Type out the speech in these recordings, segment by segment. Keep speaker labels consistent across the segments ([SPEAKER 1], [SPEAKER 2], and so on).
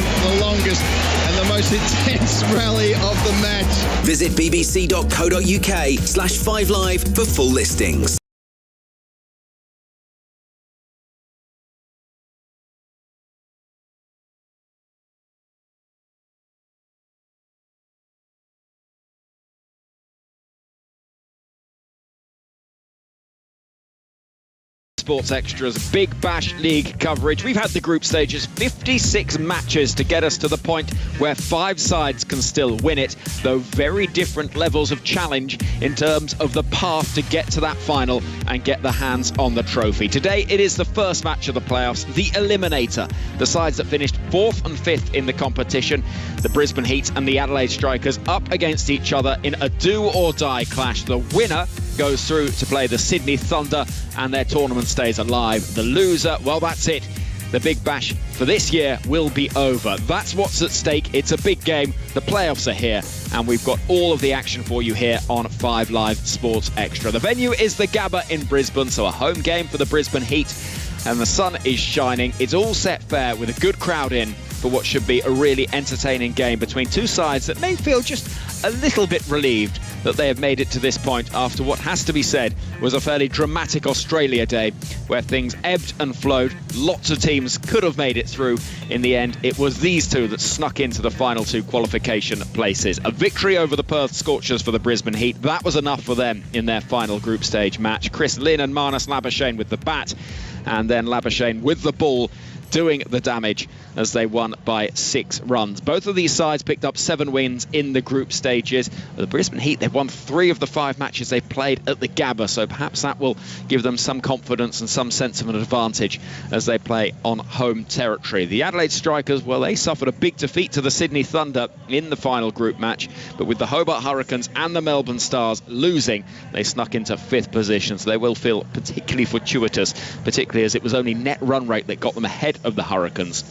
[SPEAKER 1] The longest and the most intense rally of the match.
[SPEAKER 2] Visit bbc.co.uk/5live for full listings.
[SPEAKER 3] Sports Extra's Big Bash League coverage. We've had the group stages, 56 matches to get us to the point where 5 sides can still win it, though very different levels of challenge in terms of the path to get to that final and get the hands on the trophy. Today it is the first match of the playoffs, the Eliminator. The sides that finished 4th and 5th in the competition, the Brisbane Heat and the Adelaide Strikers, up against each other in a do-or-die clash. The winner goes through to play the Sydney Thunder and their tournament stays alive. The loser, well, that's it. The Big Bash for this year will be over. That's what's at stake. It's a big game. The playoffs are here and we've got all of the action for you here on 5 Live Sports Extra. The venue is the Gabba in Brisbane, so a home game for the Brisbane Heat, and the sun is shining. It's all set fair with a good crowd in for what should be a really entertaining game between two sides that may feel just a little bit relieved that they have made it to this point after what has to be said was a fairly dramatic Australia day where things ebbed and flowed. Lots of teams could have made it through. In the end, it was these two that snuck into the final 2 qualification places. A victory over the Perth Scorchers for the Brisbane Heat. That was enough for them in their final group stage match. Chris Lynn and Marnus Labuschagne with the bat, and then Labuschagne with the ball doing the damage as they won by 6 runs. Both of these sides picked up 7 wins in the group stages. The Brisbane Heat, they've won 3 of the 5 matches they've played at the Gabba, so perhaps that will give them some confidence and some sense of an advantage as they play on home territory. The Adelaide Strikers, well, they suffered a big defeat to the Sydney Thunder in the final group match, but with the Hobart Hurricanes and the Melbourne Stars losing, they snuck into 5th position, so they will feel particularly fortuitous, particularly as it was only net run rate that got them ahead of the Hurricanes,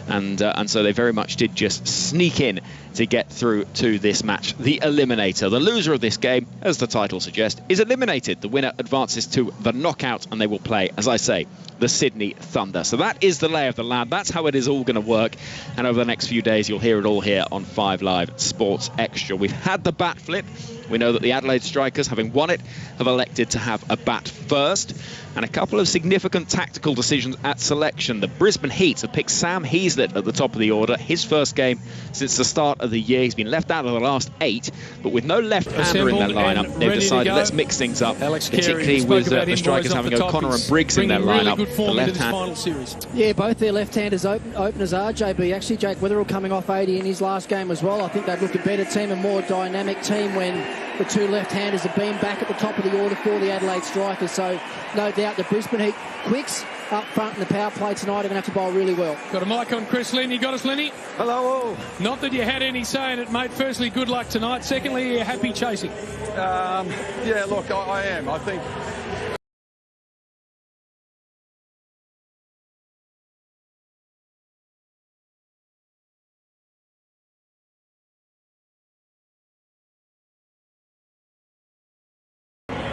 [SPEAKER 3] and so they very much did just sneak in to get through to this match. The Eliminator. The loser of this game, as the title suggests, is eliminated. The winner advances to the knockout and they will play, as I say, the Sydney Thunder. So that is the lay of the land. That's how it is all going to work, and over the next few days you'll hear it all here on 5 Live Sports Extra. We've had the bat flip. We know that the Adelaide Strikers, having won it, have elected to have a bat first, and a couple of significant tactical decisions at selection. The Brisbane Heat have picked Sam Heaslett at the top of the order. His first game since the start of the year. He's been left out of the last 8, but with no left-hander in their lineup, they've decided let's mix things up, particularly with the Strikers having O'Connor and Briggs in their lineup. The left-hand.
[SPEAKER 4] Yeah, both their left-handers openers are, JB. Actually, Jake Wetherill coming off 80 in his last game as well. I think they've looked a better team, a more dynamic team when the 2 left-handers have been back at the top of the order for the Adelaide Strikers. So, no doubt the Brisbane Heat quicks up front in the power play tonight are going to have to bowl really well.
[SPEAKER 5] Got a mic on Chris Lynn. You got us, Lenny?
[SPEAKER 6] Hello all.
[SPEAKER 5] Not that you had any say in it, mate. Firstly, good luck tonight. Secondly, are you happy chasing?
[SPEAKER 6] Yeah, look, I am. I think...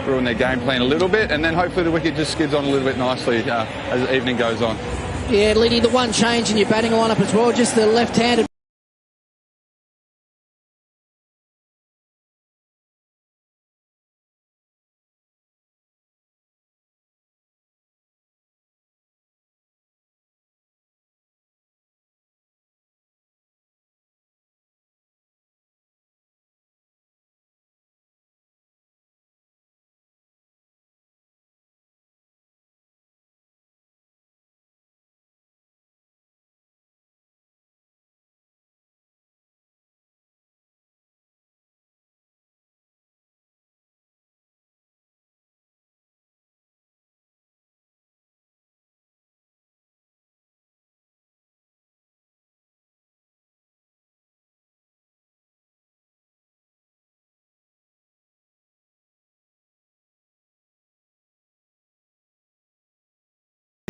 [SPEAKER 6] ruin their game plan a little bit, and then hopefully the wicket just skids on a little bit nicely as the evening goes on.
[SPEAKER 4] Yeah, Liddy, the one change in your batting lineup as well, just the left-handed.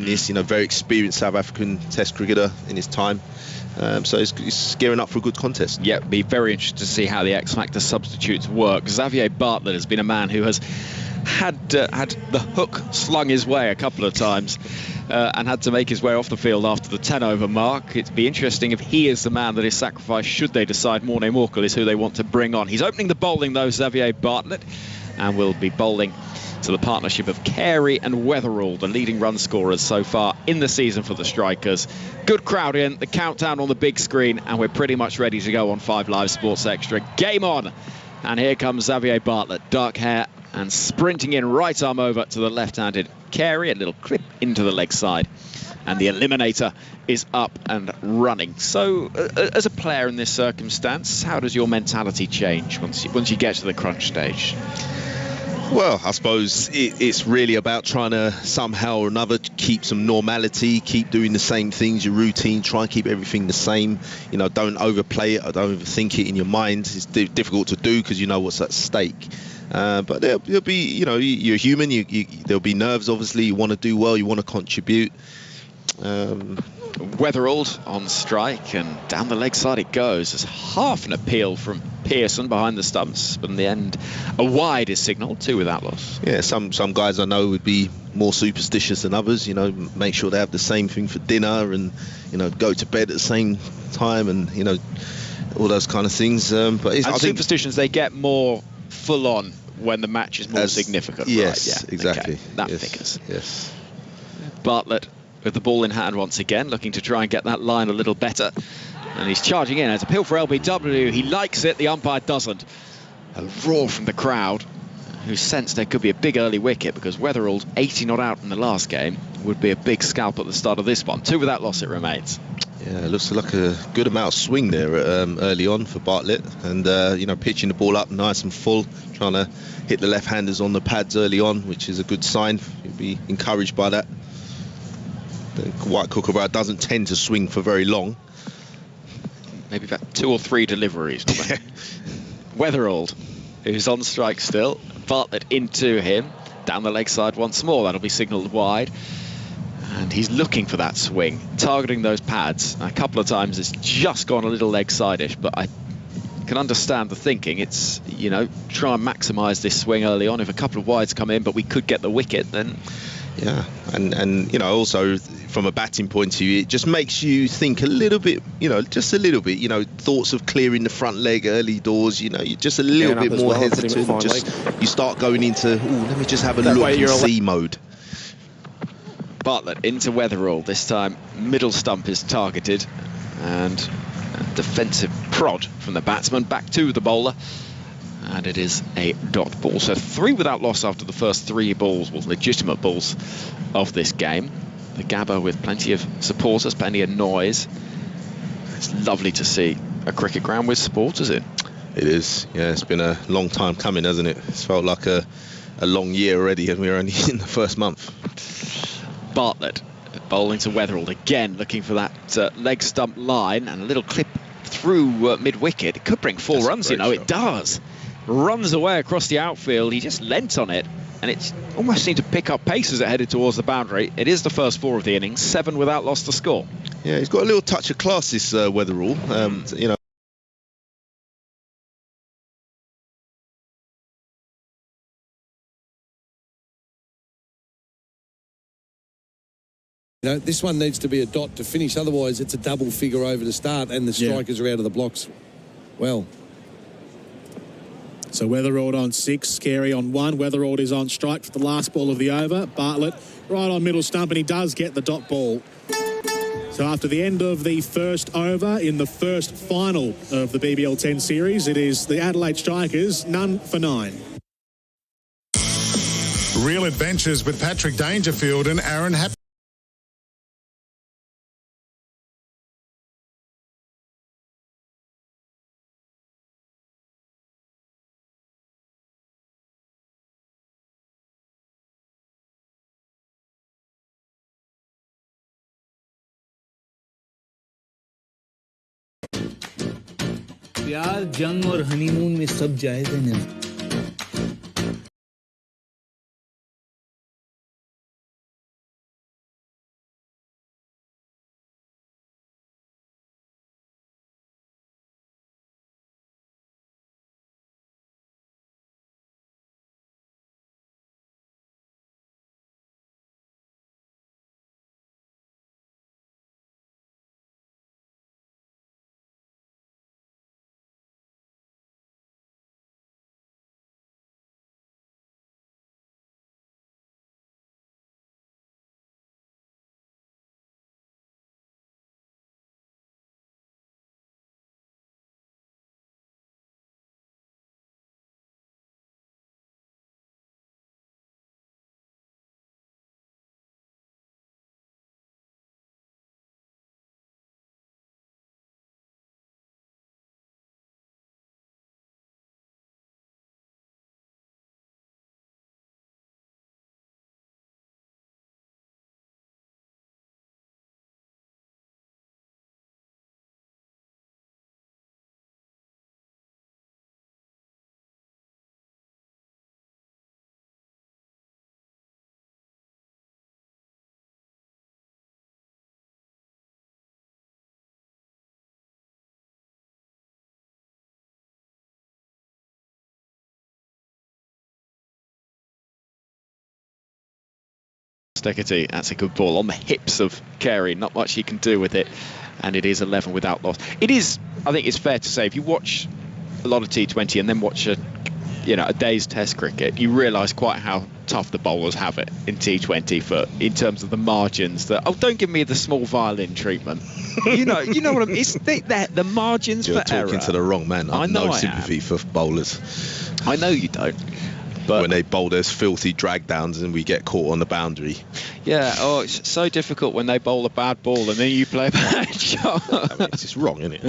[SPEAKER 7] This, very experienced South African Test cricketer in his time, so he's gearing up for a good contest.
[SPEAKER 3] Yeah, be very interested to see how the X Factor substitutes work. Xavier Bartlett has been a man who has had the hook slung his way a couple of times and had to make his way off the field after the 10-over mark. It'd be interesting if he is the man that is sacrificed should they decide Morne Morkel is who they want to bring on. He's opening the bowling though, Xavier Bartlett, and will be bowling to the partnership of Carey and Weatherall, the leading run scorers so far in the season for the Strikers. Good crowd in, the countdown on the big screen, and we're pretty much ready to go on 5 Live Sports Extra. Game on! And here comes Xavier Bartlett, dark hair, and sprinting in, right arm over to the left-handed Carey, a little clip into the leg side. And the Eliminator is up and running. So, as a player in this circumstance, how does your mentality change once you get to the crunch stage?
[SPEAKER 7] Well, I suppose it's really about trying to somehow or another keep some normality, keep doing the same things, your routine, try and keep everything the same. You know, don't overplay it, or don't overthink it in your mind. It's difficult to do because you know what's at stake. But there'll be, you know, you're human. There'll be nerves, obviously. You want to do well, you want to contribute.
[SPEAKER 3] Weatherall on strike, and down the leg side it goes. There's half an appeal from Pearson behind the stumps, but in the end a wide is signalled, 2 without loss.
[SPEAKER 7] Yeah, some guys I know would be more superstitious than others, you know, make sure they have the same thing for dinner and, you know, go to bed at the same time and, you know, all those kind of things. But I think
[SPEAKER 3] superstitions, they get more full on when the match is more significant.
[SPEAKER 7] Yes,
[SPEAKER 3] right? Yeah,
[SPEAKER 7] exactly.
[SPEAKER 3] Okay. That figures.
[SPEAKER 7] Yes.
[SPEAKER 3] Bartlett with the ball in hand once again, looking to try and get that line a little better. And he's charging in. It's appeal for LBW. He likes it. The umpire doesn't. A roar from the crowd, who sensed there could be a big early wicket because Weatherall's 80 not out in the last game would be a big scalp at the start of this one. 2 without loss it remains.
[SPEAKER 7] Yeah, it looks like a good amount of swing there early on for Bartlett, and you know, pitching the ball up nice and full, trying to hit the left-handers on the pads early on, which is a good sign. You'll be encouraged by that. The White Kookaburra doesn't tend to swing for very long.
[SPEAKER 3] Maybe about 2 or 3 deliveries. Weatherall, who's on strike still. Bartlett into him, down the leg side once more. That'll be signalled wide. And he's looking for that swing, targeting those pads. A couple of times it's just gone a little leg side-ish, but I can understand the thinking. It's, you know, try and maximise this swing early on. If a couple of wides come in, but we could get the wicket, then...
[SPEAKER 7] Yeah, and you know, also from a batting point of view, it just makes you think a little bit, you know, just a little bit, you know, thoughts of clearing the front leg early doors, you know, you're just a little bit more hesitant. You start going into, let me just have a look and see mode.
[SPEAKER 3] Bartlett into Weatherall, this time middle stump is targeted, and a defensive prod from the batsman back to the bowler, and it is a dot ball. So 3 without loss after the first 3 balls, well, legitimate balls of this game. The Gabba with plenty of supporters, plenty of noise. It's lovely to see a cricket ground with supporters in.
[SPEAKER 7] It is, yeah, it's been a long time coming, hasn't it? It's felt like a long year already, and we're only in the first month.
[SPEAKER 3] Bartlett bowling to Weatherall again, looking for that leg stump line, and a little clip through mid-wicket. It could bring 4 runs, you know, it does. Runs away across the outfield. He just leant on it, and it almost seemed to pick up pace as it headed towards the boundary. It is the first 4 of the innings, 7 without loss to score.
[SPEAKER 7] Yeah, he's got a little touch of class, this Weatherall. You know,
[SPEAKER 8] you know, this one needs to be a dot to finish, otherwise it's a double figure over to start, and the strikers are out of the blocks. Well,
[SPEAKER 9] so Weatherall on 6, Carey on 1. Weatherall is on strike for the last ball of the over. Bartlett right on middle stump, and he does get the dot ball. So after the end of the first over in the first final of the BBL 10 series, it is the Adelaide Strikers, none for 9.
[SPEAKER 10] Real Adventures with Patrick Dangerfield and Aaron Happ.
[SPEAKER 11] प्यार जंग और honeymoon में सब जायज है।
[SPEAKER 3] Steckity, that's a good ball on the hips of Carey. Not much he can do with it, and it is 11 without loss. It is, I think it's fair to say, if you watch a lot of T20 and then watch a day's Test cricket, you realise quite how tough the bowlers have it in T20 in terms of the margins. That don't give me the small violin treatment. you know what I mean. It's the margins
[SPEAKER 7] You're
[SPEAKER 3] for error.
[SPEAKER 7] talking to the wrong man. I've no sympathy for bowlers.
[SPEAKER 3] I know you don't. But
[SPEAKER 7] when they bowl those filthy drag downs and we get caught on the boundary.
[SPEAKER 3] Yeah, it's so difficult when they bowl a bad ball and then you play a bad shot.
[SPEAKER 7] I mean, it's just wrong, isn't it?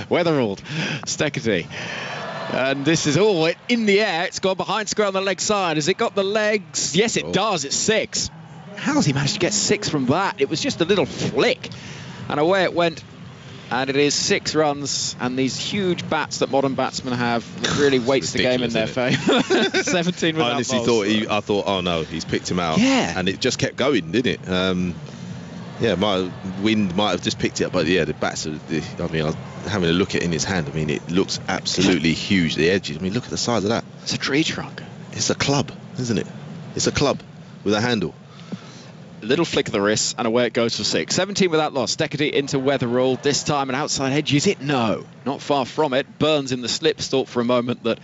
[SPEAKER 3] Weatherald, Steckity. And this is all in the air. It's gone behind square on the leg side. Has it got the legs? Yes, it does. It's 6. How has he managed to get 6 from that? It was just a little flick. And away it went. And it is 6 runs, and these huge bats that modern batsmen have really weights the game in their favour. 17 without
[SPEAKER 7] I honestly
[SPEAKER 3] loss.
[SPEAKER 7] I thought, oh no, he's picked him out.
[SPEAKER 3] Yeah.
[SPEAKER 7] And it just kept going, didn't it? Wind might have just picked it up, but yeah, the bats are, I was having a look at it in his hand. I mean, it looks absolutely huge, the edges. I mean, look at the size of that.
[SPEAKER 3] It's a tree trunk.
[SPEAKER 7] It's a club, isn't it? It's a club with a handle.
[SPEAKER 3] Little flick of the wrist, and away it goes for 6. 17 without loss. Steckity into Weatherall. This time an outside edge. Is it? No. Not far from it. Burns in the slips. Thought for a moment that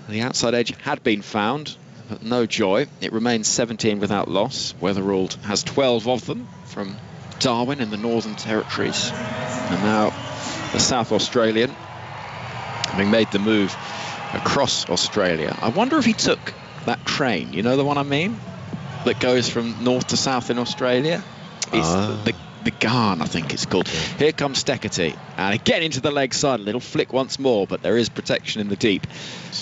[SPEAKER 3] the outside edge had been found, but no joy. It remains 17 without loss. Weatherall has 12 of them from Darwin in the Northern Territories. And now the South Australian, having made the move across Australia. I wonder if he took that train. You know the one I mean? That goes from north to south in Australia. It's the Garn, I think it's called. Here comes Steckity, and again into the leg side. A little flick once more, but there is protection in the deep.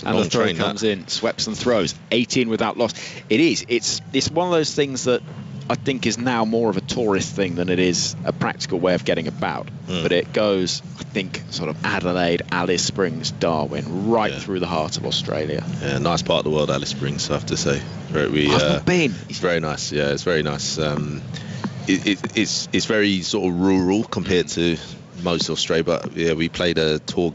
[SPEAKER 3] And the throw comes in, sweeps and throws. 18 without loss. It is. It's one of those things that I think is now more of a tourist thing than it is a practical way of getting about. But it goes, I think, sort of Adelaide, Alice Springs, Darwin, right through the heart of Australia.
[SPEAKER 7] Yeah, nice part of the world, Alice Springs, I have to say.
[SPEAKER 3] I've not been.
[SPEAKER 7] It's very nice. Yeah, it's very nice. It's very sort of rural compared to most Australia. But yeah, we played a tour